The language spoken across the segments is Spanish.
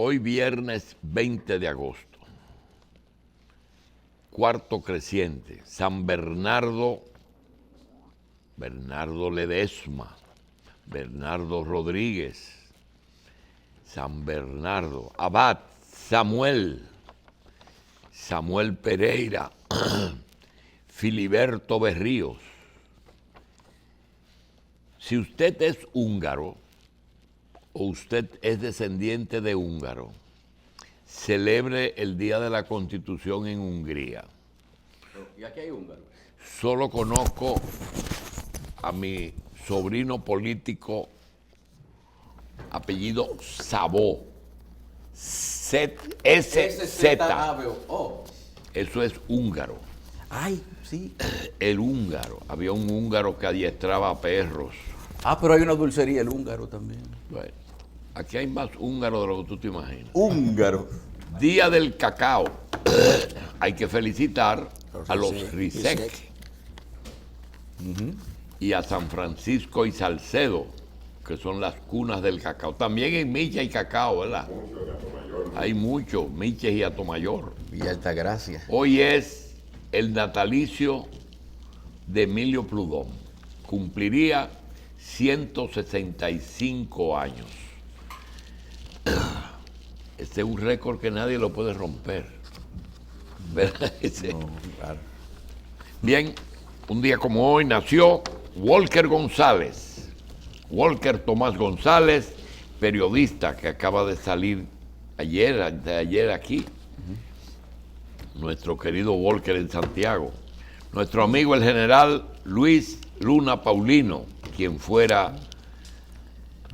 Hoy viernes 20 de agosto, cuarto creciente, San Bernardo, Bernardo Ledesma, Bernardo Rodríguez, San Bernardo, Abad, Samuel, Samuel Pereira, Filiberto Berríos. Si usted es húngaro o usted es descendiente de húngaro, celebre el Día de la Constitución en Hungría. ¿Y aquí hay húngaros? Solo conozco a mi sobrino político apellido Szabó, SZ. Eso es húngaro. Ay, sí. El húngaro. Había un húngaro que adiestraba a perros. Ah, pero hay una dulcería, el húngaro también. Bueno, aquí hay más húngaro de lo que tú te imaginas. Húngaro. Día del cacao. Hay que felicitar a los Rizek y a San Francisco y Salcedo, que son las cunas del cacao. También en Micha y cacao, ¿verdad? Hay muchos, Miches y Atomayor. Y Altagracia. Hoy es el natalicio de Emilio Prudón. Cumpliría 165 años. Este es un récord que nadie lo puede romper. ¿Verdad? No, claro. Bien, un día como hoy nació Walker González. Walker Tomás González, periodista que acaba de salir ayer aquí. Nuestro querido Walker en Santiago. Nuestro amigo el general Luis Luna Paulino, quien fuera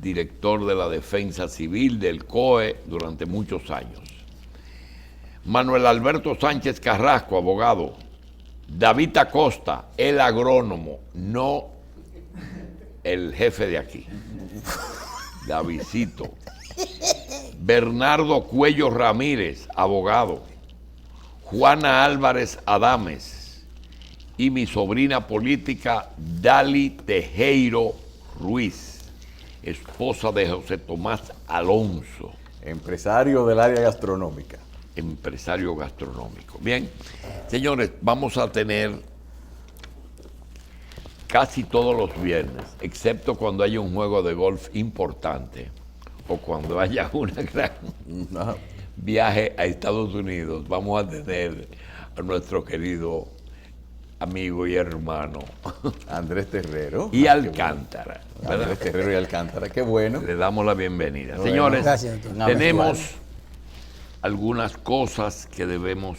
director de la Defensa Civil del COE durante muchos años. Manuel Alberto Sánchez Carrasco, abogado. David Acosta, el agrónomo, no el jefe de aquí. Davidcito. Bernardo Cuello Ramírez, abogado. Juana Álvarez Adames y mi sobrina política Dali Tejero Ruiz, esposa de José Tomás Alonso. Empresario del área gastronómica. Empresario gastronómico. Bien, señores, vamos a tener casi todos los viernes, excepto cuando haya un juego de golf importante o cuando haya una gran viaje a Estados Unidos, vamos a tener a nuestro querido amigo y hermano Andrés Terrero. y Alcántara. Bueno. Andrés Terrero y Alcántara, qué bueno. Le damos la bienvenida. Bueno, señores, gracias, tenemos algunas cosas que debemos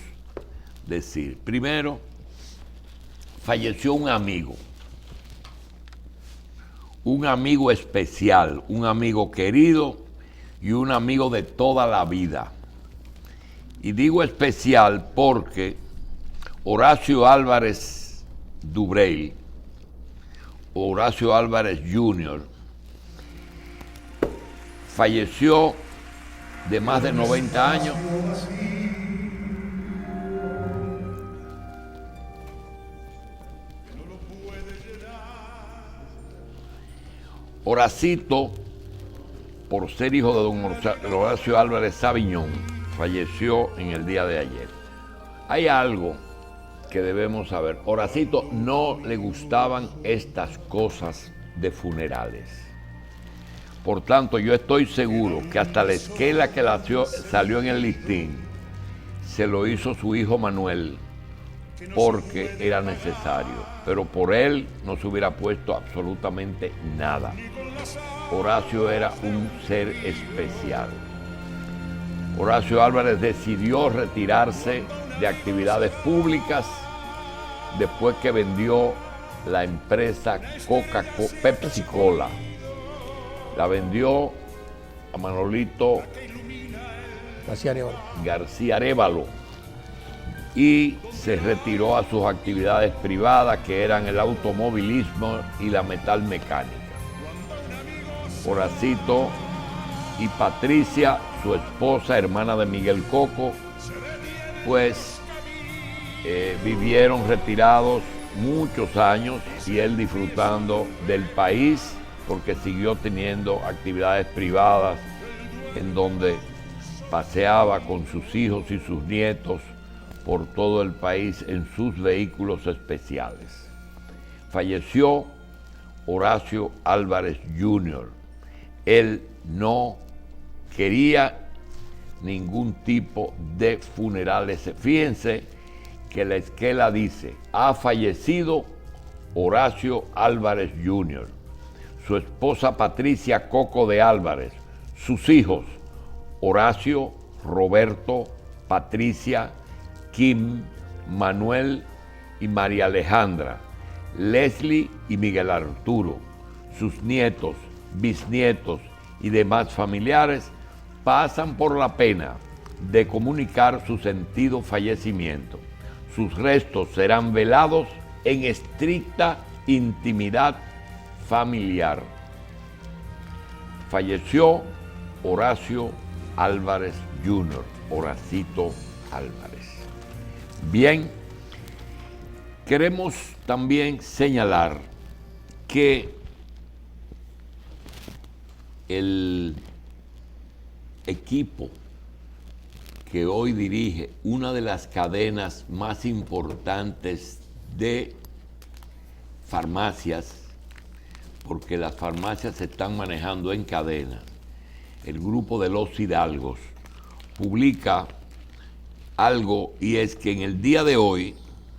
decir. Primero, falleció un amigo especial, un amigo querido y un amigo de toda la vida. Y digo especial porque Horacio Álvarez Dubrey, Horacio Álvarez Jr., falleció de más de 90 años. Horacito, por ser hijo de don Horacio Álvarez Sabiñón, falleció en el día de ayer. Hay algo que debemos saber. Horacito no le gustaban estas cosas de funerales. Por tanto, yo estoy seguro que hasta la esquela que salió en el listín se lo hizo su hijo Manuel porque era necesario. Pero por él no se hubiera puesto absolutamente nada. Horacio era un ser especial. Horacio Álvarez decidió retirarse de actividades públicas después que vendió la empresa Pepsi Cola. La vendió a Manolito García Arévalo y se retiró a sus actividades privadas, que eran el automovilismo y la metalmecánica. Horacito y Patricia, su esposa, hermana de Miguel Coco, pues vivieron retirados muchos años y él disfrutando del país porque siguió teniendo actividades privadas en donde paseaba con sus hijos y sus nietos por todo el país en sus vehículos especiales. Falleció Horacio Álvarez Jr. Él no quería ningún tipo de funerales. Fíjense que la esquela dice: ha fallecido Horacio Álvarez Jr., su esposa Patricia Coco de Álvarez, sus hijos Horacio, Roberto, Patricia, Kim, Manuel y María Alejandra, Leslie y Miguel Arturo, sus nietos, bisnietos y demás familiares pasan por la pena de comunicar su sentido fallecimiento. Sus restos serán velados en estricta intimidad familiar. Falleció Horacio Álvarez Jr., Horacito Álvarez. Bien, queremos también señalar que el equipo que hoy dirige una de las cadenas más importantes de farmacias, porque las farmacias se están manejando en cadena, el grupo de los Hidalgos, publica algo, y es que en el día de hoy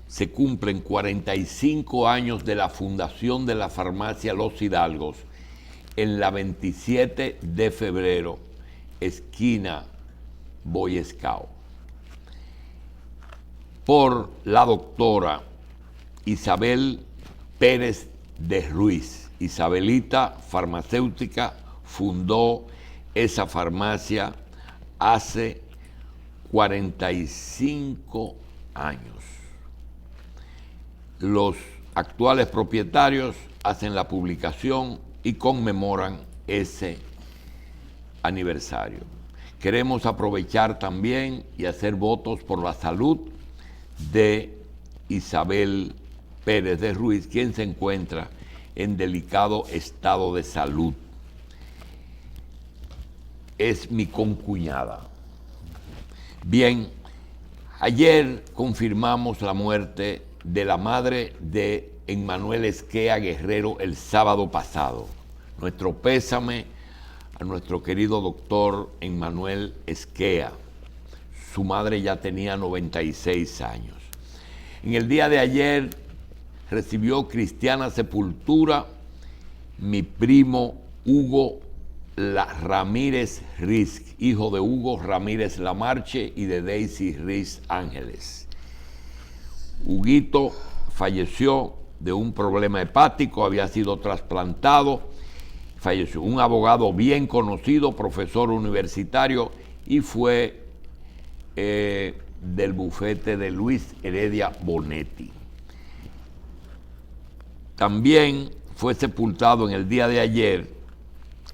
se cumplen 45 años de la fundación de la farmacia Los Hidalgos en la 27 de febrero, esquina Boy Scout, por la doctora Isabel Pérez de Ruiz. Isabelita farmacéutica fundó esa farmacia hace 45 años. Los actuales propietarios hacen la publicación y conmemoran ese aniversario. Queremos aprovechar también y hacer votos por la salud de Isabel Pérez de Ruiz, quien se encuentra en delicado estado de salud. Es mi concuñada. Bien, ayer confirmamos la muerte de la madre de Emmanuel Esquea Guerrero el sábado pasado. Nuestro pésame a nuestro querido doctor Emmanuel Esquea. Su madre ya tenía 96 años. En el día de ayer recibió cristiana sepultura mi primo Hugo Ramírez Riz, hijo de Hugo Ramírez Lamarche y de Daisy Riz Ángeles. Huguito falleció de un problema hepático, había sido trasplantado, falleció. Un abogado bien conocido, profesor universitario, y fue del bufete de Luis Heredia Bonetti. También fue sepultado en el día de ayer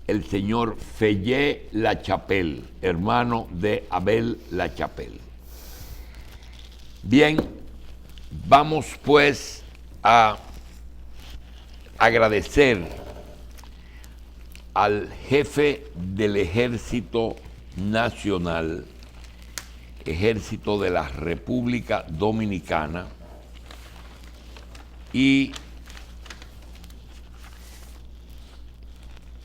el señor Fellé Lachapelle, hermano de Abel Lachapelle. Bien, vamos pues a agradecer al jefe del Ejército Nacional, Ejército de la República Dominicana, y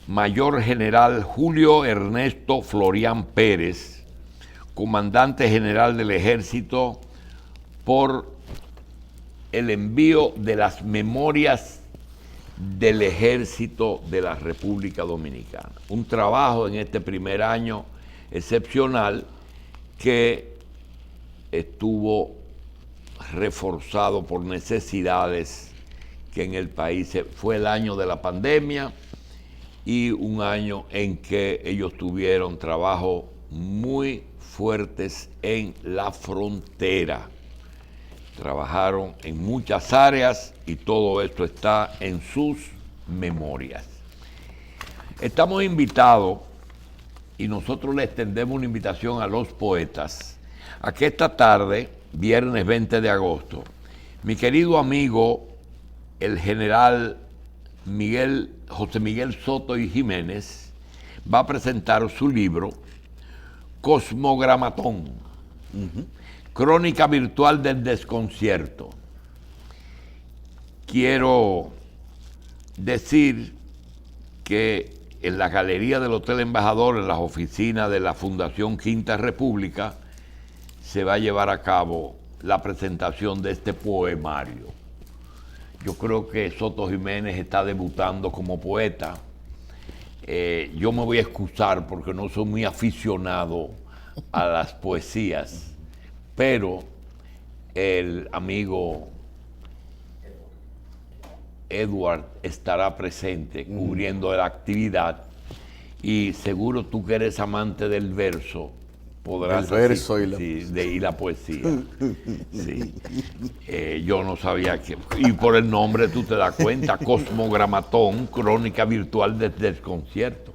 Mayor General Julio Ernesto Florián Pérez, comandante general del Ejército, por el envío de las memorias del Ejército de la República Dominicana. Un trabajo en este primer año excepcional que estuvo reforzado por necesidades que en el país fue el año de la pandemia y un año en que ellos tuvieron trabajos muy fuertes en la frontera. Trabajaron en muchas áreas y todo esto está en sus memorias. Estamos invitados, y nosotros le extendemos una invitación a los poetas, a que esta tarde, viernes 20 de agosto, mi querido amigo, el general José Miguel Soto y Jiménez, va a presentar su libro Cosmogramatón. Crónica virtual del desconcierto. Quiero decir que en la galería del Hotel Embajador, en las oficinas de la Fundación Quinta República, se va a llevar a cabo la presentación de este poemario. Yo creo que Soto Jiménez está debutando como poeta. Yo me voy a excusar porque no soy muy aficionado a las poesías, pero el amigo Edward estará presente cubriendo la actividad, y seguro tú que eres amante del verso podrás el verso y la poesía. Sí. Yo no sabía que, y por el nombre tú te das cuenta, Cosmogramatón, crónica virtual del desconcierto.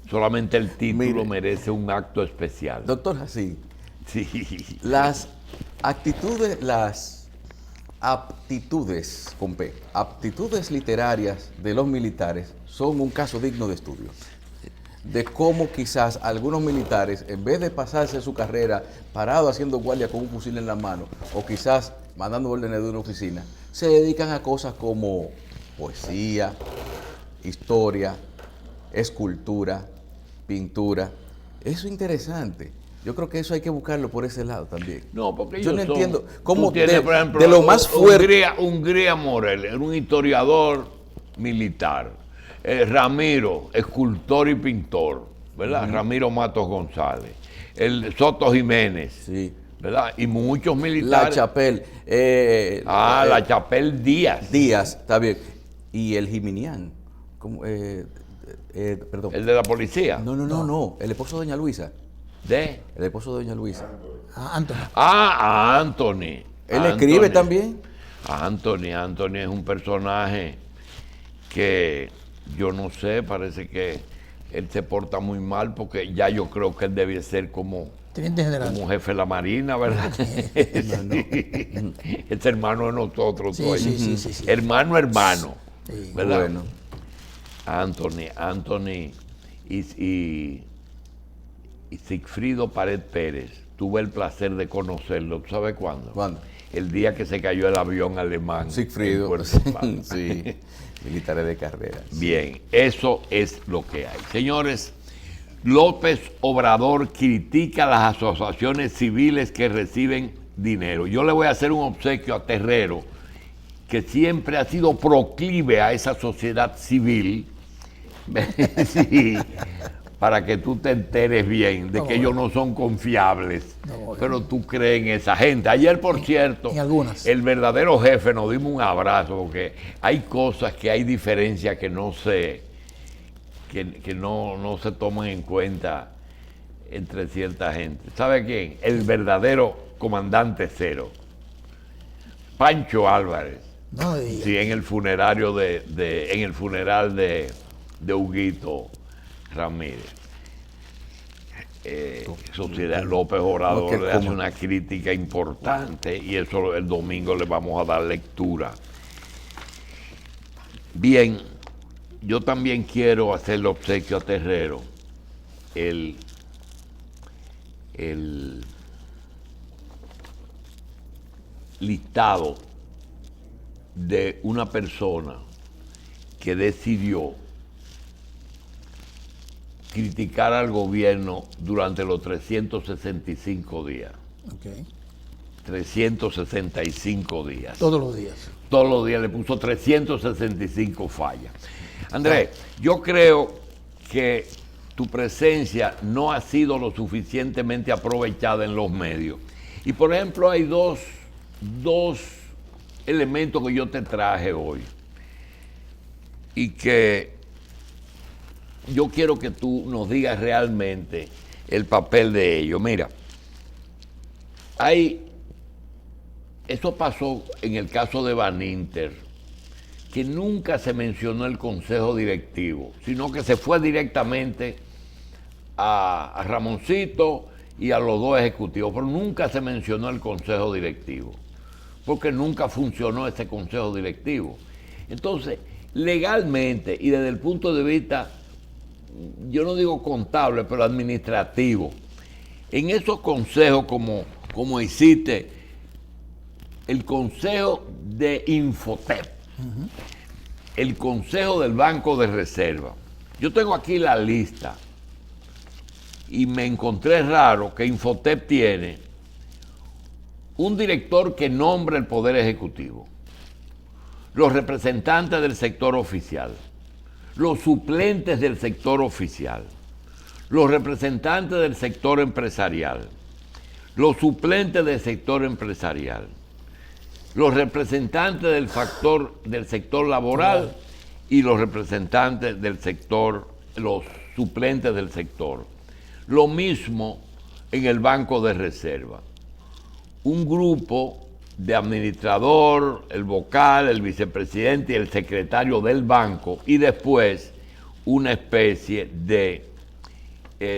Solamente el título merece un acto especial. Doctor Jacín, Sí. las aptitudes, con P, aptitudes literarias de los militares son un caso digno de estudio. De cómo quizás algunos militares, en vez de pasarse su carrera parado haciendo guardia con un fusil en la mano, o quizás mandando órdenes de una oficina, se dedican a cosas como poesía, historia, escultura, pintura. Eso es interesante. Yo creo que eso hay que buscarlo por ese lado también. No, porque yo no entiendo cómo por ejemplo, de lo más fuerte. Hungría Morel era un historiador militar. Ramiro, escultor y pintor, ¿verdad? Ramiro Matos González. El Soto Jiménez, Sí. ¿verdad? Y muchos militares. La Chapelle. La Chapelle Díaz. Díaz, está bien. Y el Jiminián. Perdón. El de la policía. No. El esposo de doña Luisa. El esposo de doña Luisa. Anthony. Anthony. Él escribe también. Anthony es un personaje que yo no sé, parece que él se porta muy mal, porque ya yo creo que él debe ser como Teniente general. Como jefe de la Marina, ¿verdad? Es hermano de nosotros. Sí. Hermano, Sí. ¿verdad? Bueno. Anthony y Sigfrido Pared Pérez, tuve el placer de conocerlo. ¿Tú sabes cuándo? ¿Cuándo? El día que se cayó el avión alemán. Sigfrido. En Puerto Plata. Sí, militares de carrera. Bien, eso es lo que hay. Señores, López Obrador critica las asociaciones civiles que reciben dinero. Yo le voy a hacer un obsequio a Terrero, que siempre ha sido proclive a esa sociedad civil, sí, para que tú te enteres bien de que ellos no son confiables, pero tú crees en esa gente. Ayer, por cierto, en algunas. el verdadero jefe nos dimos un abrazo, porque hay cosas que hay diferencias que no se toman en cuenta entre cierta gente. ¿Sabe quién? El verdadero comandante cero, Pancho Álvarez. No me digas. Sí, en el funerario en el funeral de Huguito Ramírez. Sociedad López Obrador le hace una crítica importante, y eso el domingo le vamos a dar lectura. Bien, yo también quiero hacerle obsequio a Terrero el listado de una persona que decidió criticar al gobierno durante los 365 días. Okay. 365 días. Todos los días. Todos los días le puso 365 fallas. Andrés, yo creo que tu presencia no ha sido lo suficientemente aprovechada en los medios. Y por ejemplo, hay dos elementos que yo te traje hoy y que yo quiero que tú nos digas realmente el papel de ellos. Mira, eso pasó en el caso de Baninter, que nunca se mencionó el consejo directivo, sino que se fue directamente a Ramoncito y a los dos ejecutivos, pero nunca se mencionó el consejo directivo, porque nunca funcionó ese consejo directivo. Entonces, legalmente y desde el punto de vista, yo no digo contable, pero administrativo, En esos consejos, como hiciste, el consejo de Infotep, el consejo del Banco de Reserva. Yo tengo aquí la lista y me encontré raro que Infotep tiene un director que nombra el Poder Ejecutivo, los representantes del sector oficial, los suplentes del sector oficial, los representantes del sector empresarial, los suplentes del sector empresarial, los representantes del sector laboral y los representantes del sector, los suplentes del sector. Lo mismo en el Banco de Reserva. Un grupo de administrador, el vocal, el vicepresidente y el secretario del banco, y después una especie de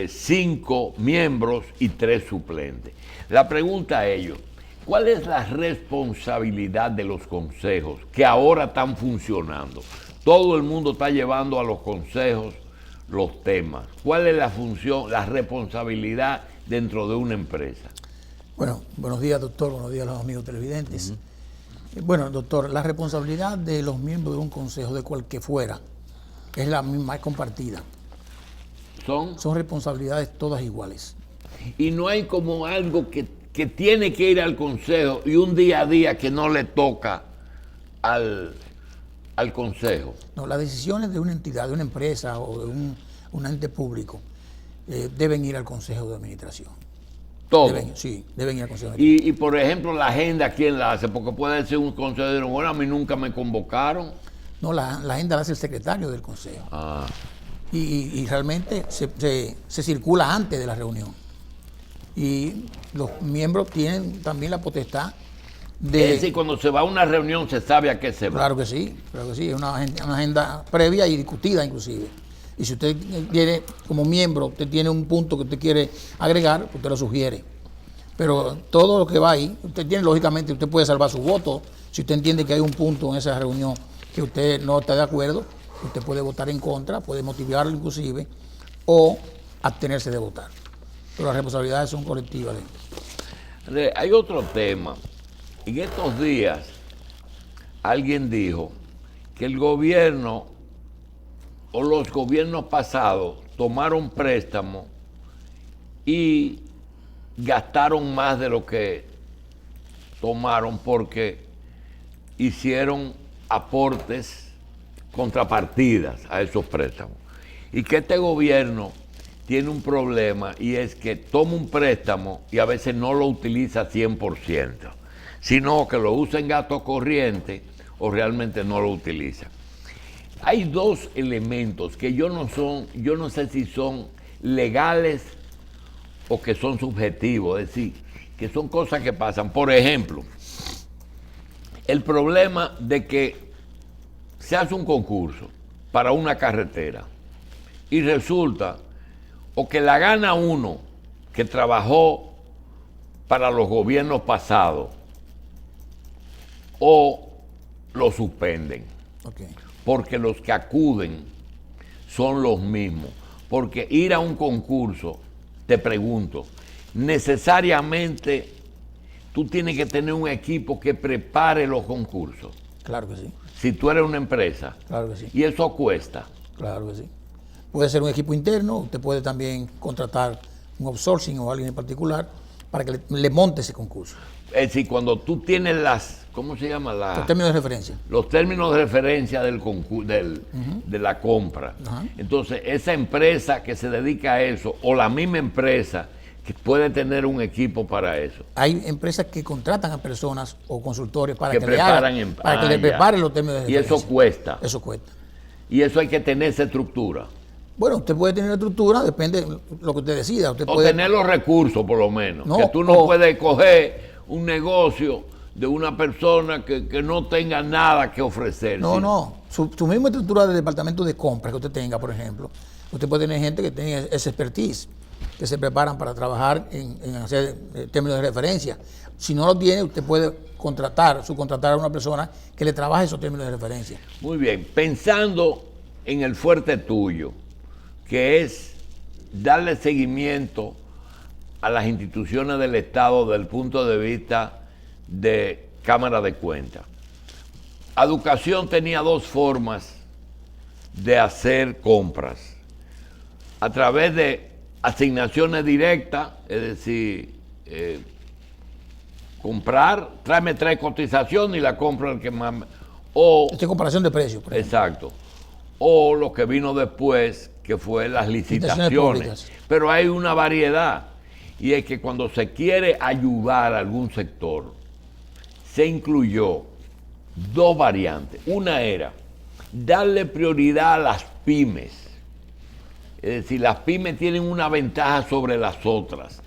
5 miembros y 3 suplentes. La pregunta a ellos, ¿cuál es la responsabilidad de los consejos que ahora están funcionando? Todo el mundo está llevando a los consejos los temas. ¿Cuál es la función, la responsabilidad dentro de una empresa? Bueno, buenos días, doctor, buenos días a los amigos televidentes. Bueno, doctor, la responsabilidad de los miembros de un consejo, de cual que fuera, es la misma, es compartida. Son responsabilidades todas iguales. Y no hay como algo que tiene que ir al consejo y un día a día que no le toca al consejo. No, las decisiones de una entidad, de una empresa o de un ente público deben ir al consejo de administración. Todo. Deben ir al consejo de administración. Y por ejemplo, la agenda, ¿quién la hace? Porque puede ser un consejero, bueno, a mí nunca me convocaron. No, la agenda la hace el secretario del consejo. Ah. Y realmente se circula antes de la reunión. Y los miembros tienen también la potestad de... Es decir, cuando se va a una reunión se sabe a qué se va. Claro que sí, es una agenda previa y discutida inclusive. Y si usted quiere, como miembro, usted tiene un punto que usted quiere agregar, usted lo sugiere. Pero todo lo que va ahí, usted tiene, lógicamente, usted puede salvar su voto. Si usted entiende que hay un punto en esa reunión que usted no está de acuerdo, usted puede votar en contra, puede motivarlo inclusive, o abstenerse de votar. Pero las responsabilidades son colectivas. Hay otro tema. En estos días alguien dijo que el gobierno o los gobiernos pasados tomaron préstamos y gastaron más de lo que tomaron porque hicieron aportes, contrapartidas a esos préstamos. Y que este gobierno tiene un problema y es que toma un préstamo y a veces no lo utiliza 100%, sino que lo usa en gasto corriente o realmente no lo utiliza. Hay 2 elementos que yo no sé si son legales o que son subjetivos, es decir, que son cosas que pasan. Por ejemplo, el problema de que se hace un concurso para una carretera y resulta o que la gana uno que trabajó para los gobiernos pasados o lo suspenden. Okay. Porque los que acuden son los mismos. Porque ir a un concurso, te pregunto, necesariamente tú tienes que tener un equipo que prepare los concursos. Claro que sí. Si tú eres una empresa. Claro que sí. Y eso cuesta. Claro que sí. Puede ser un equipo interno, usted puede también contratar un outsourcing o alguien en particular para que le monte ese concurso. Es decir, cuando tú tienes ¿cómo se llama? Los términos de referencia. Los términos de referencia del de la compra. Entonces, esa empresa que se dedica a eso, o la misma empresa que puede tener un equipo para eso. Hay empresas que contratan a personas o consultores para que le preparen los términos de referencia. Y eso cuesta. Eso cuesta. Y eso hay que tener esa estructura. Bueno, usted puede tener estructura, depende de lo que usted decida. Usted o puede tener los recursos, por lo menos. No, que tú no puedes coger un negocio de una persona que no tenga nada que ofrecer. No. Su misma estructura de departamento de compras que usted tenga, por ejemplo, usted puede tener gente que tiene esa expertise, que se preparan para trabajar en hacer términos de referencia. Si no lo tiene, usted puede subcontratar a una persona que le trabaje esos términos de referencia. Muy bien. Pensando en el fuerte tuyo, que es darle seguimiento a las instituciones del Estado desde el punto de vista de Cámara de Cuentas. Educación tenía dos formas de hacer compras. A través de asignaciones directas, es decir, comprar, tráeme 3 cotizaciones y la compra el que más... O, Esta es comparación de precios. por ejemplo. exacto. O lo que vino después, que fue las Licitaciones licitaciones. públicas. Pero hay una variedad. Y es que cuando se quiere ayudar a algún sector, se incluyó 2 variantes. Una era darle prioridad a las pymes. Es decir, las pymes tienen una ventaja sobre las otras.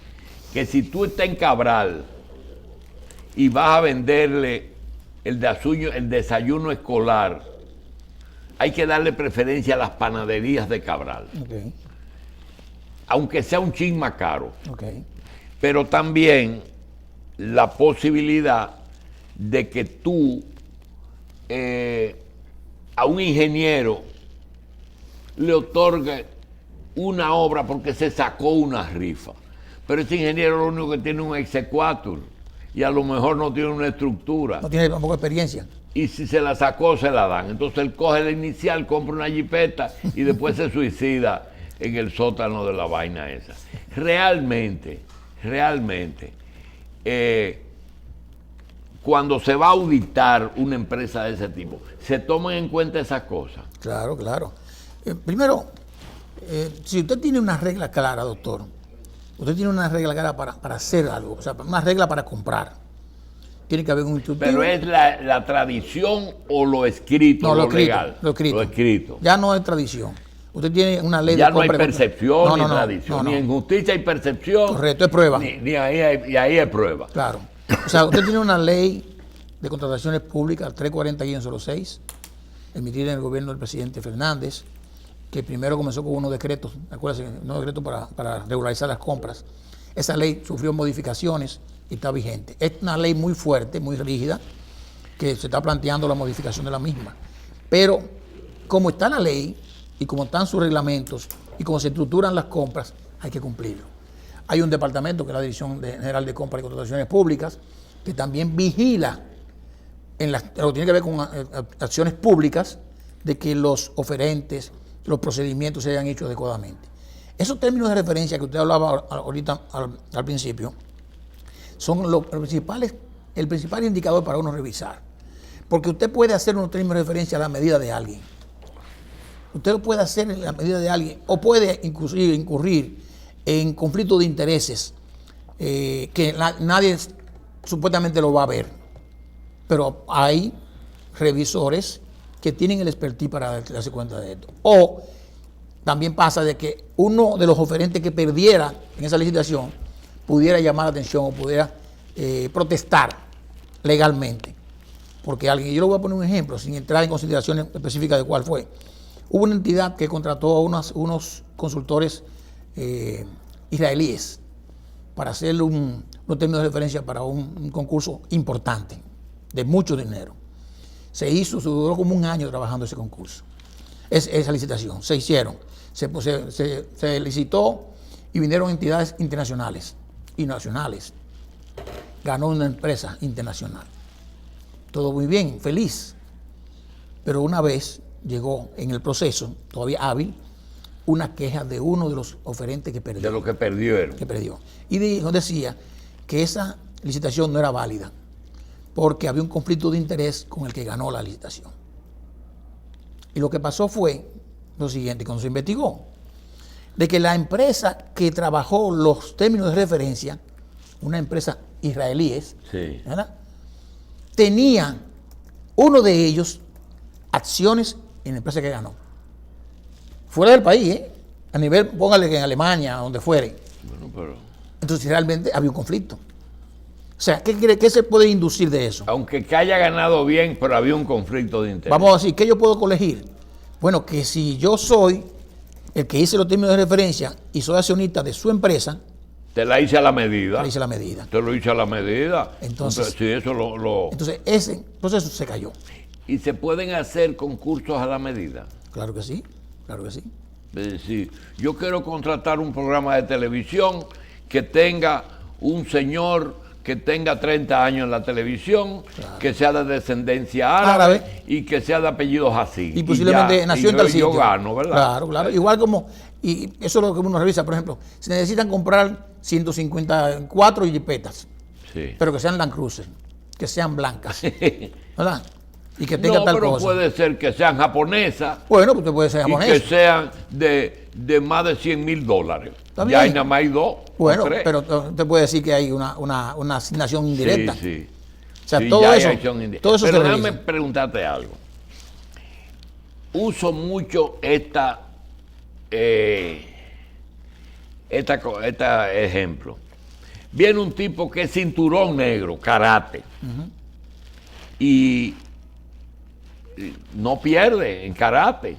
Que si tú estás en Cabral y vas a venderle el desayuno escolar, hay que darle preferencia a las panaderías de Cabral, Ok, aunque sea un chin más caro. ok. Pero también la posibilidad de que tú a un ingeniero le otorgue una obra porque se sacó una rifa. Pero ese ingeniero lo único que tiene un exequatur y a lo mejor no tiene una estructura. No tiene tampoco experiencia. Y si se la sacó, se la dan. Entonces él coge la inicial, compra una jipeta y después se suicida en el sótano de la vaina esa. Realmente, cuando se va a auditar una empresa de ese tipo, se toman en cuenta esas cosas. Claro, claro. Primero, si usted tiene una regla clara, doctor, usted tiene una regla clara para hacer algo, o sea, una regla para comprar. Tiene que haber un instructivo. Pero es la tradición o lo escrito, No, lo escrito, legal. Lo escrito. Lo escrito. Ya no es tradición. Usted tiene una ley Ya de no hay compra y venta. percepción No, ni no, no, tradición, no, no. ni en justicia hay percepción. Correcto, es prueba. Ni ahí hay prueba. Claro. O sea, usted tiene una ley de contrataciones públicas, 340-06, emitida en el gobierno del presidente Fernández, que primero comenzó con unos decretos, acuérdense, unos decretos para regularizar las compras. Esa ley sufrió modificaciones y está vigente. Es una ley muy fuerte, muy rígida, que se está planteando la modificación de la misma. Pero como está la ley y como están sus reglamentos y como se estructuran las compras, hay que cumplirlo. Hay un departamento que es la Dirección General de Compras y Contrataciones Públicas, que también vigila lo que tiene que ver con acciones públicas, de que los oferentes, los procedimientos se hayan hecho adecuadamente. Esos términos de referencia que usted hablaba ahorita al principio, son el principal indicador para uno revisar. Porque usted puede hacer unos términos de referencia a la medida de alguien. Usted lo puede hacer en la medida de alguien, o puede inclusive incurrir en conflictos de intereses que nadie supuestamente lo va a ver. Pero hay revisores que tienen el expertise para darse cuenta de esto. O también pasa de que uno de los oferentes que perdiera en esa licitación pudiera llamar la atención o pudiera protestar legalmente. Porque alguien, yo le voy a poner un ejemplo, sin entrar en consideraciones específicas de cuál fue. Hubo una entidad que contrató a unos consultores israelíes para hacerle unos términos de referencia para un concurso importante, de mucho dinero. Se duró como un año trabajando ese concurso, esa licitación. Se hicieron, se licitó y vinieron entidades internacionales y nacionales. Ganó una empresa internacional. Todo muy bien, feliz. Pero una vez llegó en el proceso, todavía hábil, una queja de uno de los oferentes que perdió. De lo que perdieron. Y decía que esa licitación no era válida porque había un conflicto de interés con el que ganó la licitación. Y lo que pasó fue lo siguiente, cuando se investigó, de que la empresa que trabajó los términos de referencia, una empresa israelíes, Sí. ¿verdad?, tenía uno de ellos acciones en la empresa que ganó. Fuera del país, a nivel, póngale que en Alemania, donde fuere. Bueno, pero... Entonces realmente había un conflicto. O sea, ¿qué se puede inducir de eso? Aunque que haya ganado bien, pero había un conflicto de interés. Vamos a decir, ¿qué yo puedo colegir? Bueno, que si yo soy el que hice los términos de referencia y soy accionista de su empresa, Te la hice a la medida. le hice la medida. Te lo hice a la medida. Entonces, sí, eso Entonces ese proceso se cayó. ¿Y se pueden hacer concursos a la medida? Claro que sí, claro que sí. Es decir, yo quiero contratar un programa de televisión que tenga un señor que tenga 30 años en la televisión, que sea de descendencia árabe y que sea de apellido Hassi. Y posiblemente nació en tal sitio. Yo gano, ¿verdad? Claro, claro. Igual como, y eso es lo que uno revisa, por ejemplo, se necesitan comprar 154 jipetas, Sí. pero que sean Land Cruiser, que sean blancas, ¿verdad? Y que tenga No, tal pero cosa. puede ser que sean japonesas Bueno, pues usted puede ser y japonés. que sean de más de $100,000. Está Ya hay bien. nada más hay 2. Bueno, o 3. pero usted puede decir que hay una asignación indirecta. Sí, sí. O sea, Sí, todo ya eso, hay acción indirecta. todo eso Pero se déjame revisa. preguntarte algo. Uso mucho esta ejemplo. Viene un tipo que es cinturón negro, karate, y no pierde en karate.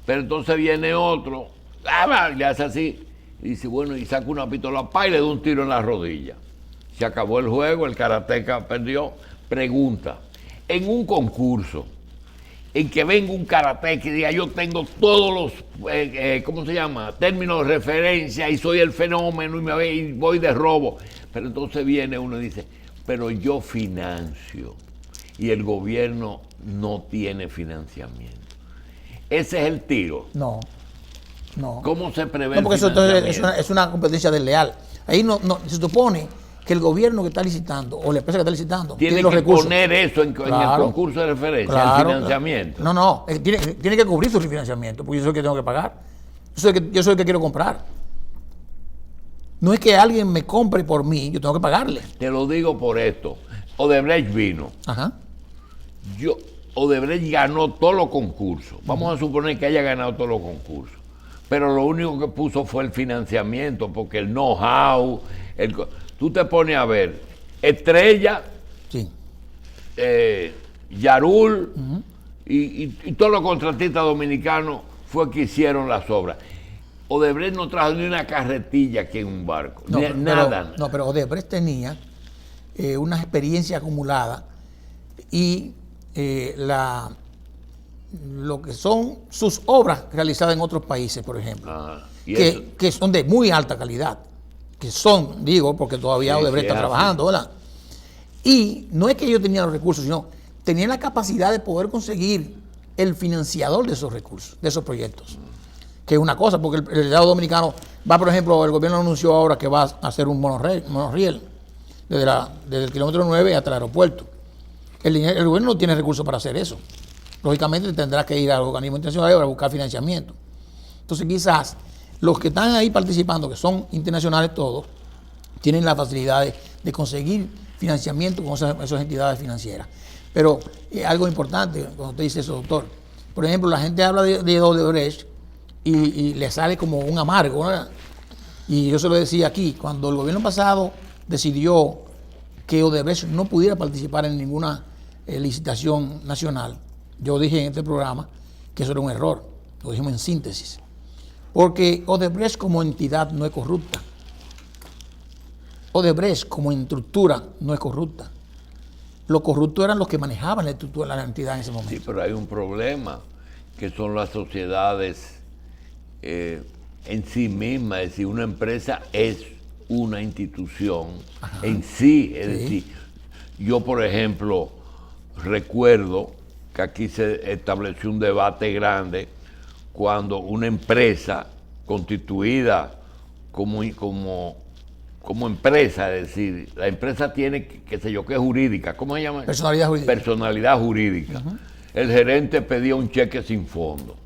Pero entonces viene otro, le hace así, y dice, bueno, y saca una pistola y le da un tiro en la rodilla. Se acabó el juego, el karateca perdió. Pregunta, en un concurso, en que venga un karateca y diga, yo tengo todos los, ¿cómo se llama?, términos de referencia y soy el fenómeno y voy de robo. Pero entonces viene uno y dice, pero yo financio y el gobierno no tiene financiamiento. Ese es el tiro. No, no. ¿Cómo se prevé No, porque el eso entonces financiamiento? es una competencia desleal. Ahí no se supone que el gobierno que está licitando o la empresa que está licitando Tiene los que recursos. poner eso en el Claro. concurso de referencia, Claro, el financiamiento. claro. No, tiene que cubrir su financiamiento, porque yo soy el que tengo que pagar. Yo soy el que quiero comprar. No es que alguien me compre por mí, yo tengo que pagarle. Te lo digo por esto. Odebrecht vino. Ajá. Odebrecht ganó todos los concursos. Vamos a suponer que haya ganado todos los concursos. Pero lo único que puso fue el financiamiento, porque el know-how, tú te pones a ver, Estrella, Sí. Yarul y todos los contratistas dominicanos fue que hicieron las obras. Odebrecht no trajo ni una carretilla aquí en un barco, nada. Pero Odebrecht tenía una experiencia acumulada y lo que son sus obras realizadas en otros países, por ejemplo, Ah, y eso- que son de muy alta calidad, que son, digo, porque todavía Sí, Odebrecht sí, está es así. trabajando, ¿verdad? Y no es que ellos tenían los recursos, sino tenían la capacidad de poder conseguir el financiador de esos recursos, de esos proyectos. Que es una cosa, porque el Estado dominicano va, por ejemplo, el gobierno anunció ahora que va a hacer un monorriel desde el kilómetro 9 hasta el aeropuerto. El gobierno no tiene recursos para hacer eso. Lógicamente tendrá que ir a los organismos internacionales para buscar financiamiento. Entonces quizás los que están ahí participando, que son internacionales todos, tienen la facilidad de conseguir financiamiento con esas entidades financieras. Pero algo importante, cuando usted dice eso, doctor, por ejemplo, la gente habla de Odebrecht y le sale como un amargo, ¿verdad? Y yo se lo decía aquí, cuando el gobierno pasado decidió que Odebrecht no pudiera participar en ninguna licitación nacional, yo dije en este programa que eso era un error, lo dijimos en síntesis, porque Odebrecht como entidad no es corrupta. Odebrecht como estructura no es corrupta. Los corruptos eran los que manejaban la estructura de la entidad en ese momento. Sí, pero hay un problema, que son las sociedades en sí mismas. Es decir, una empresa es una institución en sí. Es decir, yo, por ejemplo, recuerdo que aquí se estableció un debate grande cuando una empresa constituida como empresa, es decir, la empresa tiene, qué sé yo, que es jurídica, ¿cómo se llama? Personalidad jurídica. Personalidad jurídica. El gerente pedía un cheque sin fondo.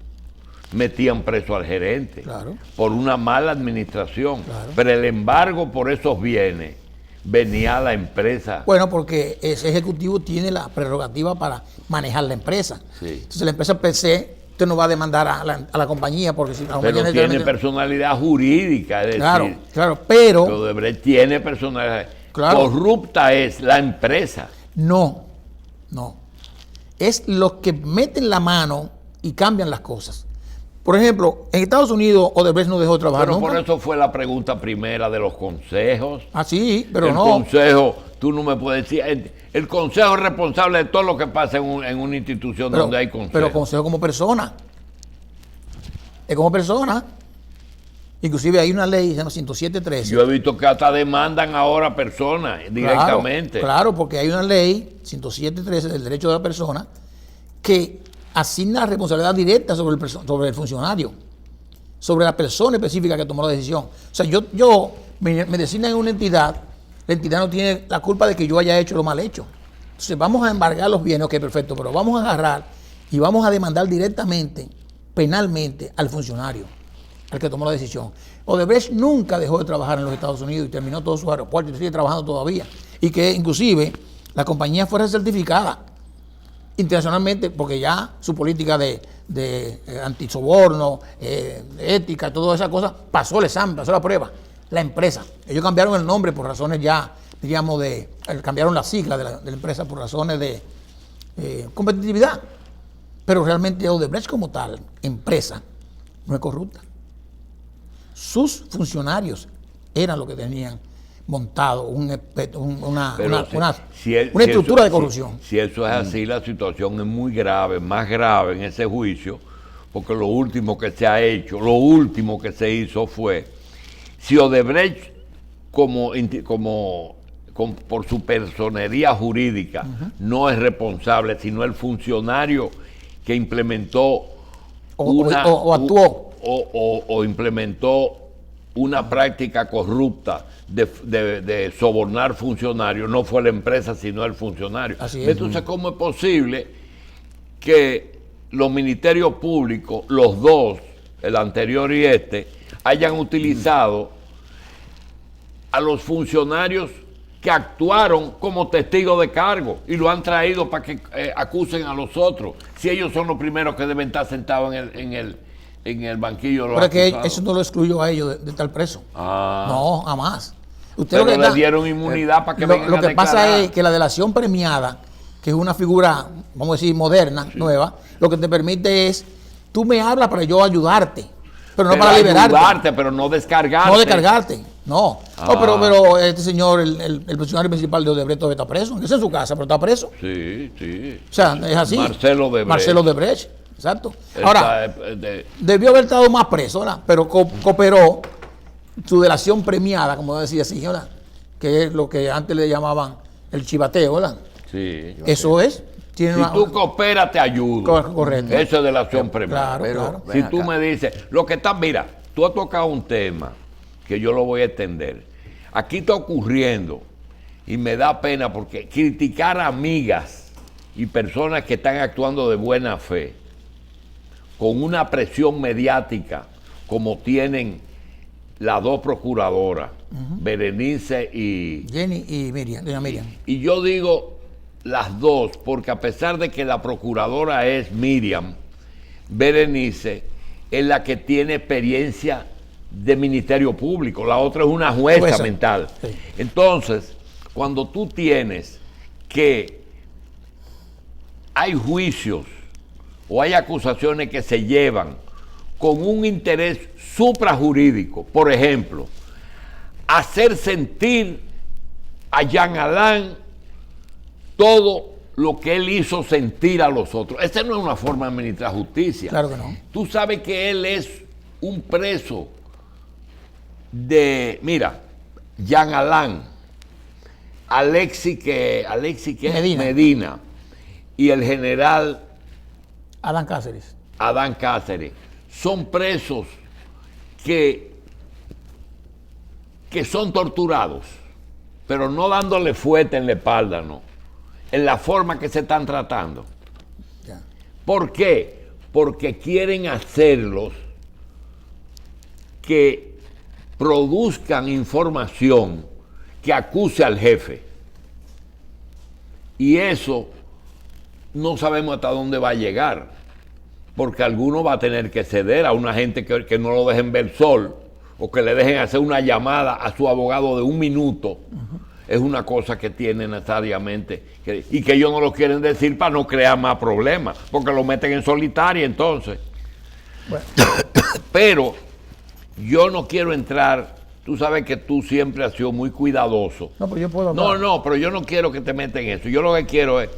Metían preso al gerente. Claro. Por una mala administración. Claro. Pero el embargo por esos bienes venía a la empresa. Bueno, porque ese ejecutivo tiene la prerrogativa para manejar la empresa. Sí. Entonces la empresa per se, usted no va a demandar a la compañía porque si la compañía Pero tiene necesariamente- personalidad jurídica, es decir, Claro, pero Odebrecht tiene personalidad. Claro. Corrupta es la empresa. no. Es los que meten la mano y cambian las cosas. Por ejemplo, en Estados Unidos Odebrecht no dejó de trabajar Pero nunca. por eso fue la pregunta primera de los consejos. Ah, sí, pero el no. consejo, tú no me puedes decir, el consejo es responsable de todo lo que pasa en una institución donde hay consejo. Pero consejo como persona. Es como persona. Inclusive hay una ley, se llama 107.13. Yo he visto que hasta demandan ahora a personas directamente. Claro, porque hay una ley, 107.13, del derecho de la persona, que asigna responsabilidad directa sobre el funcionario, sobre la persona específica que tomó la decisión. O sea, yo me designan en una entidad, la entidad no tiene la culpa de que yo haya hecho lo mal hecho. Entonces vamos a embargar los bienes, ok, perfecto, pero vamos a agarrar y vamos a demandar directamente, penalmente, al funcionario, al que tomó la decisión. Odebrecht nunca dejó de trabajar en los Estados Unidos y terminó todos sus aeropuertos y sigue trabajando todavía. Y que inclusive la compañía fuera certificada internacionalmente, porque ya su política de antisoborno, ética, todas esas cosas, pasó el examen, pasó la prueba. La empresa. Ellos cambiaron el nombre por razones ya, diríamos, cambiaron la sigla de la empresa por razones de competitividad. Pero realmente Odebrecht como tal, empresa, no es corrupta. Sus funcionarios eran los que tenían montado una estructura de corrupción. Si eso es así, la situación es muy grave, más grave en ese juicio, porque lo último que se ha hecho, lo último que se hizo fue, si Odebrecht por su personería jurídica no es responsable, sino el funcionario que implementó o actuó o implementó una práctica corrupta de sobornar funcionarios, no fue la empresa sino el funcionario. Así es. Entonces, ¿cómo es posible que los ministerios públicos, los dos, el anterior y este, hayan utilizado a los funcionarios que actuaron como testigos de cargo y lo han traído para que acusen a los otros, si ellos son los primeros que deben estar sentados en el banquillo de los Pero que acusados? eso no lo excluyó a ellos de estar preso. No, jamás. Pero le dieron inmunidad para que vengan lo a que pasa declarar. es que la delación premiada, que es una figura, vamos a decir, moderna, nueva, lo que te permite es, tú me hablas para yo ayudarte, pero no para liberarte. Ayudarte, pero no descargarte. No descargarte, no. No, pero este señor, el funcionario principal de Odebrecht todavía está preso. Esa es su casa, pero está preso. Sí, sí. O sea, es así. Marcelo Odebrecht. Marcelo Odebrecht, exacto. Está Ahora, debió haber estado más preso, ¿verdad? Pero cooperó su delación premiada, como decía así, ¿verdad? Que es lo que antes le llamaban el chivateo, ¿verdad? Sí. Eso es. Tiene Si tú cooperas, te ayudo. Correcto. Eso es delación premiada. Claro. Si tú me dices, lo que está, mira, tú has tocado un tema que yo lo voy a extender. Aquí está ocurriendo, y me da pena porque criticar a amigas y personas que están actuando de buena fe, con una presión mediática como tienen las dos procuradoras, Berenice y Jenny y Miriam, doña Miriam. Y yo digo las dos, porque a pesar de que la procuradora es Miriam, Berenice es la que tiene experiencia de Ministerio Público, la otra es una jueza mental. Sí. Entonces, cuando tú tienes que hay juicios o hay acusaciones que se llevan con un interés suprajurídico, por ejemplo, hacer sentir a Jean Alain todo lo que él hizo sentir a los otros. Esa no es una forma de administrar justicia. Claro que no. Tú sabes que él es un preso de, mira, Jean Alain, Alexis Medina y el general Adán Cáceres. Adán Cáceres son presos que son torturados, pero no dándole fuerte en la espalda, no, en la forma que se están tratando. Ya. ¿Por qué? Porque quieren hacerlos que produzcan información que acuse al jefe. Y eso no sabemos hasta dónde va a llegar, porque alguno va a tener que ceder a una gente que no lo dejen ver sol o que le dejen hacer una llamada a su abogado de 1 minuto. Es una cosa que tiene necesariamente y que ellos no lo quieren decir para no crear más problemas, porque lo meten en solitaria entonces. Bueno. Pero yo no quiero entrar, tú sabes que tú siempre has sido muy cuidadoso. No, pero yo puedo hablar. No, pero yo no quiero que te metas en eso. Yo lo que quiero es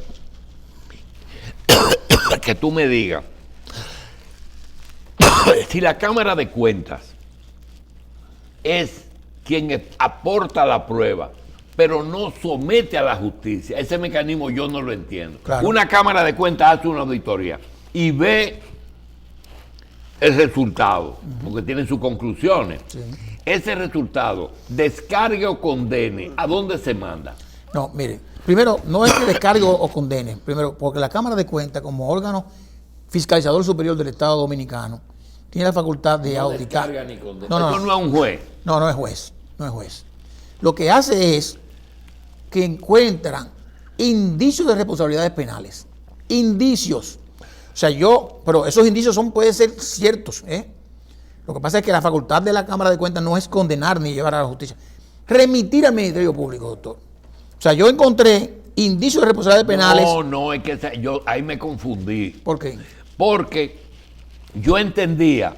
que tú me digas si la Cámara de Cuentas es quien aporta la prueba, pero no somete a la justicia. Ese mecanismo yo no lo entiendo. Claro. Una Cámara de Cuentas hace una auditoría y ve el resultado, porque tienen sus conclusiones. Sí. Ese resultado, descargue o condene, ¿a dónde se manda? No, mire, primero, no es que descargue o condene, primero, porque la Cámara de Cuentas, como órgano fiscalizador superior del Estado Dominicano, tiene la facultad de auditar. Descarga ni condena. No, no, Esto no es un juez. No, no es juez, no es juez. Lo que hace es que encuentran indicios de responsabilidades penales. Indicios. O sea, pero esos indicios pueden ser ciertos, ¿eh? Lo que pasa es que la facultad de la Cámara de Cuentas no es condenar ni llevar a la justicia. Remitir al Ministerio Público, doctor. O sea, yo encontré indicios de responsabilidades penales. No, es que yo ahí me confundí. ¿Por qué? Porque yo entendía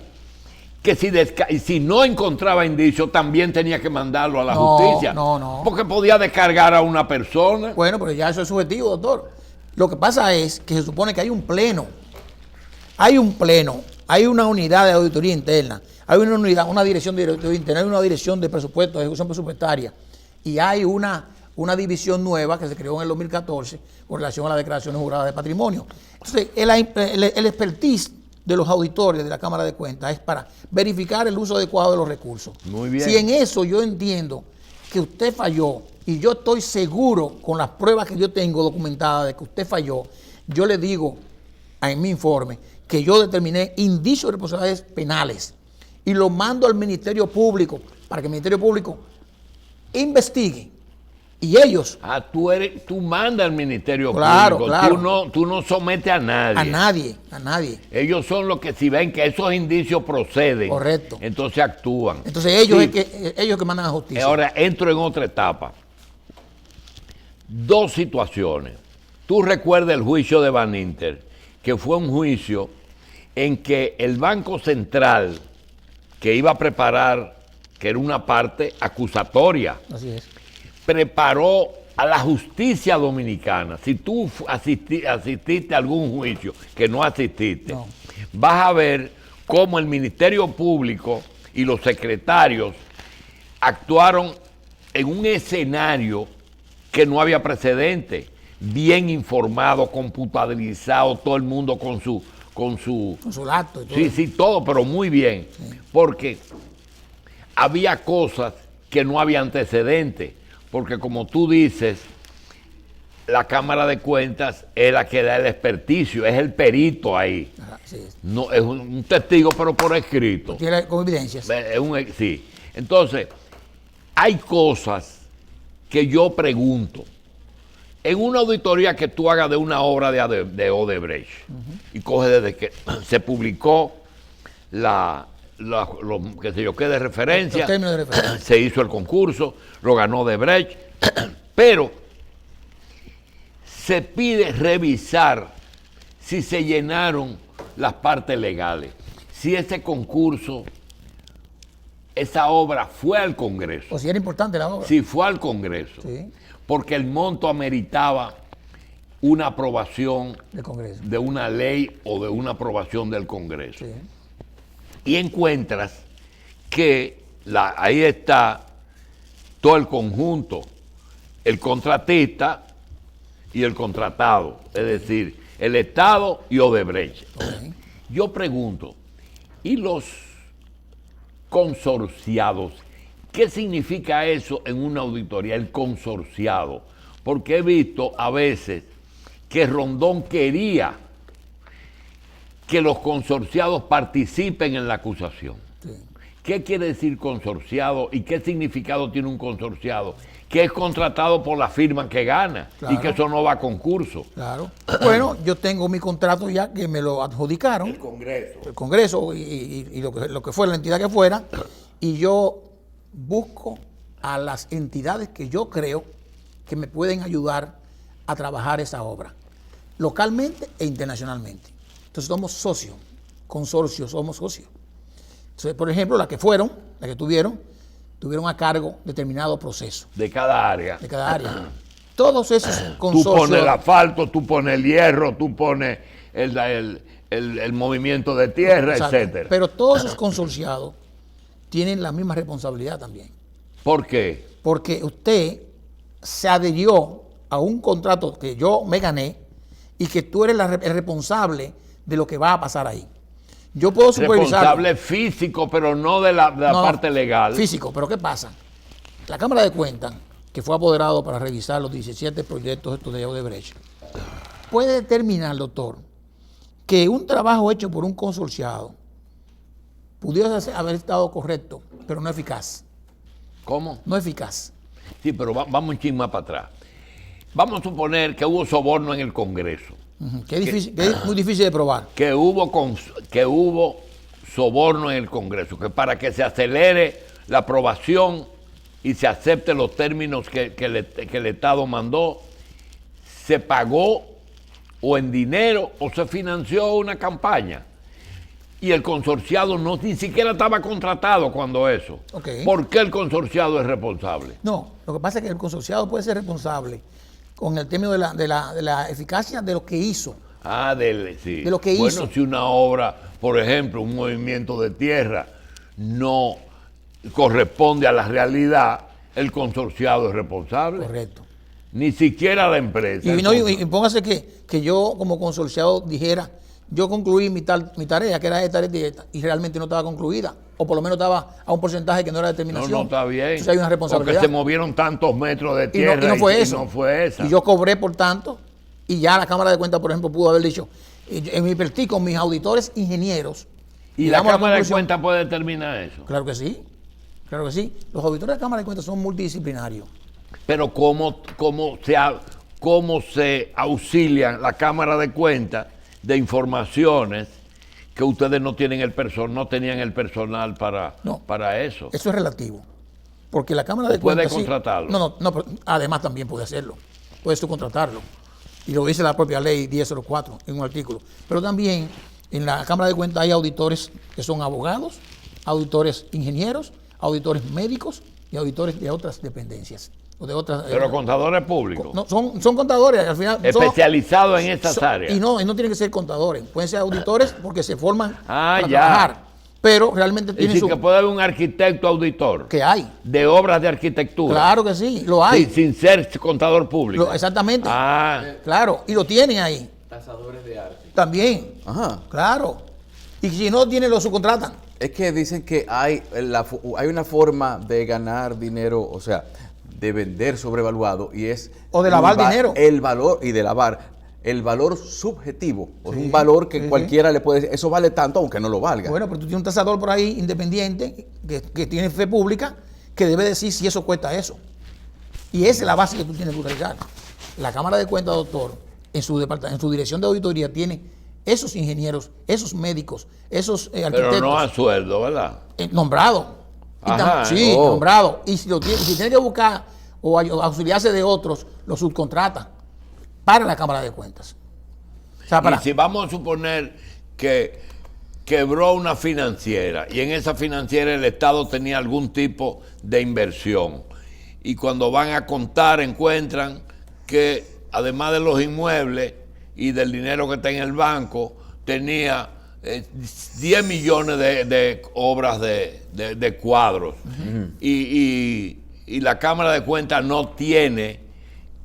que si no encontraba indicios, también tenía que mandarlo a la justicia. No. Porque podía descargar a una persona. Bueno, pero ya eso es subjetivo, doctor. Lo que pasa es que se supone que hay un pleno. Hay un pleno, hay una unidad de auditoría interna, hay una unidad, una dirección de auditoría interna, hay una dirección de presupuesto, de ejecución presupuestaria, y hay una división nueva que se creó en el 2014 con relación a las declaraciones juradas de patrimonio. Entonces, el expertise de los auditores de la Cámara de Cuentas es para verificar el uso adecuado de los recursos. Muy bien. Si en eso yo entiendo que usted falló, y yo estoy seguro con las pruebas que yo tengo documentadas de que usted falló, yo le digo en mi informe que yo determiné indicios de responsabilidades penales y lo mando al Ministerio Público para que el Ministerio Público investigue. Y ellos... Tú mandas al Ministerio Claro, Público. claro. Tú no sometes a nadie. A nadie. Ellos son los que, si ven que esos indicios proceden, Correcto. entonces actúan. Entonces ellos, Sí. ellos que mandan a justicia. Ahora entro en otra etapa. Dos situaciones. Tú recuerdas el juicio de Van Inter, que fue un juicio en que el Banco Central, que iba a preparar, que era una parte acusatoria, Así es. preparó a la justicia dominicana. Si tú asististe a algún juicio, que no asististe, No. vas a ver cómo el Ministerio Público y los secretarios actuaron en un escenario que no había precedente, bien informado, computabilizado, todo el mundo con su Con su lacto y todo. Sí, todo, pero muy bien. Porque había cosas que no había antecedentes. Porque como tú dices, la Cámara de Cuentas es la que da el experticio, es el perito ahí. Así es. No, es un testigo, pero por escrito. Tiene con evidencias. Sí. Entonces, hay cosas que yo pregunto. En una auditoría que tú hagas de una obra de Odebrecht, y coge desde que se publicó qué sé yo, qué de referencia, Los términos de referencia. se hizo el concurso, lo ganó Odebrecht, pero se pide revisar si se llenaron las partes legales, si ese concurso, esa obra fue al Congreso. O si era importante la obra. Si fue al Congreso, Sí. porque el monto ameritaba una aprobación Del Congreso. de una ley o de una aprobación del Congreso. Sí. Y encuentras que ahí está todo el conjunto, el contratista y el contratado, es decir, el Estado y Odebrecht. Ok. Yo pregunto, ¿y los consorciados? ¿Qué significa eso en una auditoría, el consorciado? Porque he visto a veces que Rondón quería que los consorciados participen en la acusación. Sí. ¿Qué quiere decir consorciado y qué significado tiene un consorciado? Que es contratado por la firma que gana y Claro. que eso no va a concurso. Claro. Bueno, yo tengo mi contrato ya que me lo adjudicaron. El Congreso y lo que fuera, la entidad que fuera, y yo busco a las entidades que yo creo que me pueden ayudar a trabajar esa obra, localmente e internacionalmente. Entonces somos socios, consorcios, somos socios. Entonces, por ejemplo, las que tuvieron a cargo determinado proceso De cada área. de cada área. Todos esos Tú consorcios. pones el asfalto, tú pones el hierro, tú pones el movimiento de tierra, Exacto. etcétera. Pero todos esos consorciados tienen la misma responsabilidad también. ¿Por qué? Porque usted se adhirió a un contrato que yo me gané y que tú eres el responsable de lo que va a pasar ahí. Yo puedo supervisar. Responsable físico, pero no de la parte legal. Físico, pero ¿qué pasa? La Cámara de Cuentas, que fue apoderado para revisar los 17 proyectos estos de Odebrecht, puede determinar, doctor, que un trabajo hecho por un consorciado pudiera haber estado correcto, pero no eficaz. ¿Cómo? No eficaz. Sí, pero vamos un chisme más para atrás. Vamos a suponer que hubo soborno en el Congreso. Que es muy difícil de probar. Que hubo soborno en el Congreso, que para que se acelere la aprobación y se acepten los términos que el Estado mandó, se pagó o en dinero o se financió una campaña. Y el consorciado ni siquiera estaba contratado cuando eso. Okay. ¿Por qué el consorciado es responsable? No, lo que pasa es que el consorciado puede ser responsable con el término de la eficacia de lo que hizo. Sí. De lo que hizo. Bueno, si una obra, por ejemplo, un movimiento de tierra, no corresponde a la realidad, el consorciado es responsable. Correcto. Ni siquiera la empresa. Y póngase que yo como consorciado dijera, yo concluí mi tarea, que era esta y realmente no estaba concluida, o por lo menos estaba a un porcentaje que no era determinación. No está bien. Entonces hay una responsabilidad. Porque se movieron tantos metros de tierra y no fue eso. No fue esa. Y yo cobré por tanto, y ya la Cámara de Cuentas, por ejemplo, pudo haber dicho, en mi expertise con mis auditores ingenieros. ¿Y la Cámara de Cuentas puede determinar eso? Claro que sí. Claro que sí. Los auditores de Cámara de Cuentas son multidisciplinarios. Pero ¿cómo se auxilian la Cámara de Cuentas de informaciones que ustedes no tenían el personal para eso? Eso es relativo. Porque la Cámara de Cuentas... ¿Puede contratarlo? No, pero además también puede hacerlo. Puede subcontratarlo. Y lo dice la propia ley 1004 en un artículo. Pero también en la Cámara de Cuentas hay auditores que son abogados, auditores ingenieros, auditores médicos y auditores de otras dependencias. O de otras, pero contadores públicos. No, son contadores, al final. Especializados en estas áreas. Y no tienen que ser contadores. Pueden ser auditores porque se forman para ya. trabajar. Pero realmente tienen que puede haber un arquitecto auditor. Que hay. De obras de arquitectura. Claro que sí, lo hay. Sin ser contador público. Exactamente. Claro, y lo tienen ahí. Tasadores de arte. También. Ajá. Claro. Y si no tienen, lo subcontratan. Es que dicen que hay una forma de ganar dinero, o sea, de vender sobrevaluado, y es... O de lavar dinero. El valor, y de lavar, el valor subjetivo. Sí, un valor que cualquiera le puede decir, eso vale tanto aunque no lo valga. Bueno, pero tú tienes un tasador por ahí independiente que tiene fe pública que debe decir si eso cuesta eso. Y esa es la base que tú tienes que utilizar. La Cámara de Cuentas, doctor, en su dirección de auditoría tiene esos ingenieros, esos médicos, esos arquitectos. Pero no a sueldo, ¿verdad? Nombrado. Sí, nombrado. Y si tiene que buscar o auxiliarse de otros, lo subcontrata para la Cámara de Cuentas. O sea, y si vamos a suponer que quebró una financiera y en esa financiera el Estado tenía algún tipo de inversión y cuando van a contar encuentran que además de los inmuebles y del dinero que está en el banco, tenía 10 millones de obras de cuadros. Uh-huh. Y la Cámara de Cuentas no tiene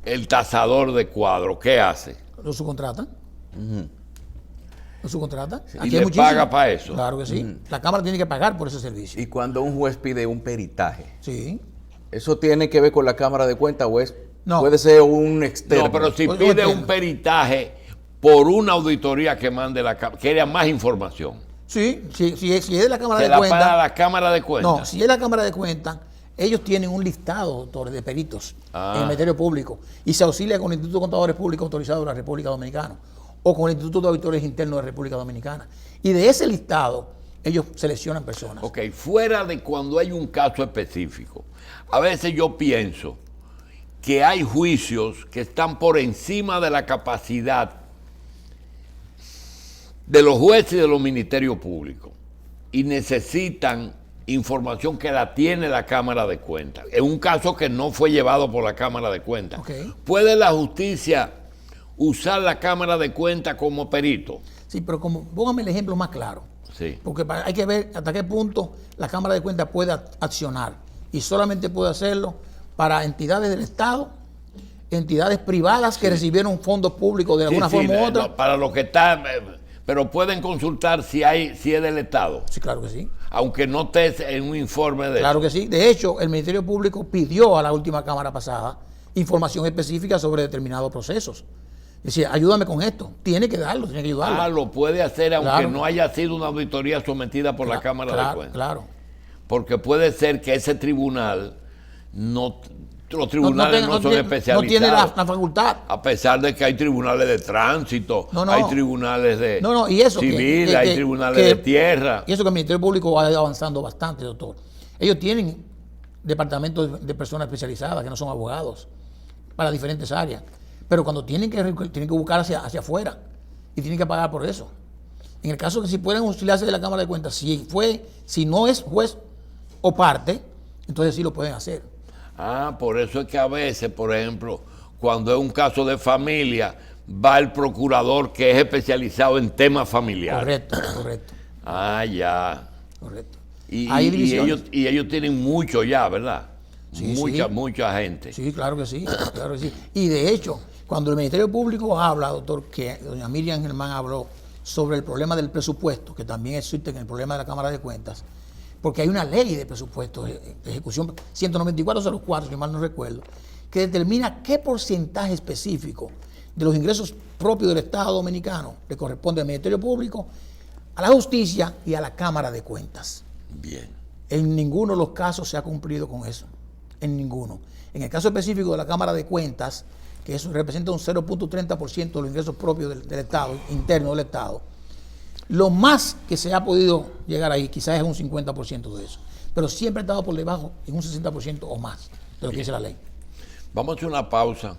el tasador de cuadros. ¿Qué hace? Lo subcontratan. Uh-huh. Lo subcontratan. ¿Y le paga para eso? Claro que sí. Uh-huh. La Cámara tiene que pagar por ese servicio. ¿Y cuando un juez pide un peritaje? Sí. ¿Eso tiene que ver con la Cámara de Cuentas o es? No. Puede ser un externo. No, pero si pide un peritaje por una auditoría que mande la Cámara, quería más información. Sí, si es de la Cámara de Cuentas. Cuentas. ¿Se la paga la Cámara de Cuentas? No, si es la Cámara de Cuentas, ellos tienen un listado, doctores, de peritos en el Ministerio Público y se auxilia con el Instituto de Contadores Públicos Autorizados de la República Dominicana o con el Instituto de Auditores Internos de la República Dominicana. Y de ese listado, ellos seleccionan personas. Ok, fuera de cuando hay un caso específico, a veces yo pienso que hay juicios que están por encima de la capacidad de los jueces y de los ministerios públicos y necesitan información que la tiene la Cámara de Cuentas. En un caso que no fue llevado por la Cámara de Cuentas. Okay. ¿Puede la justicia usar la Cámara de Cuentas como perito? Sí, pero póngame el ejemplo más claro. Sí. Porque hay que ver hasta qué punto la Cámara de Cuentas puede accionar. Y solamente puede hacerlo para entidades del Estado, entidades privadas que recibieron fondos públicos de alguna forma u otra. Para lo que está, pero pueden consultar si es del Estado, Sí, claro que sí. aunque no esté en un informe de Claro que sí. De hecho, el Ministerio Público pidió a la última Cámara pasada información específica sobre determinados procesos. Es decir, ayúdame con esto. Tiene que darlo, tiene que ayudarlo. Ah, lo puede hacer aunque Claro. no haya sido una auditoría sometida por la Cámara de Cuentas. Claro. Porque puede ser que ese tribunal los tribunales no son especializados. No tiene la facultad. A pesar de que hay tribunales de tránsito, No. hay tribunales de Y eso civil, hay tribunales de tierra. Y eso que el Ministerio Público va avanzando bastante, doctor. Ellos tienen departamentos de personas especializadas que no son abogados para diferentes áreas. Pero cuando tienen que buscar hacia afuera y tienen que pagar por eso. En el caso que si pueden auxiliarse de la Cámara de Cuentas, si no es juez o parte, entonces sí lo pueden hacer. Ah, por eso es que a veces, por ejemplo, cuando es un caso de familia, va el procurador que es especializado en temas familiares. Correcto. Ah, ya. Correcto. Y divisiones. ellos tienen mucho ya, ¿verdad? Sí, mucha gente. Sí, claro que sí. Y de hecho, cuando el Ministerio Público habla, doctor, que doña Miriam Germán habló sobre el problema del presupuesto, que también existe en el problema de la Cámara de Cuentas, porque hay una ley de presupuesto de ejecución 19404, si mal no recuerdo, que determina qué porcentaje específico de los ingresos propios del Estado Dominicano le corresponde al Ministerio Público, a la Justicia y a la Cámara de Cuentas. Bien. En ninguno de los casos se ha cumplido con eso. En ninguno. En el caso específico de la Cámara de Cuentas, que eso representa un 0.30% de los ingresos propios del Estado, interno del Estado, lo más que se ha podido llegar ahí quizás es un 50% de eso. Pero siempre ha estado por debajo en un 60% o más de lo que dice la ley. Vamos a hacer una pausa.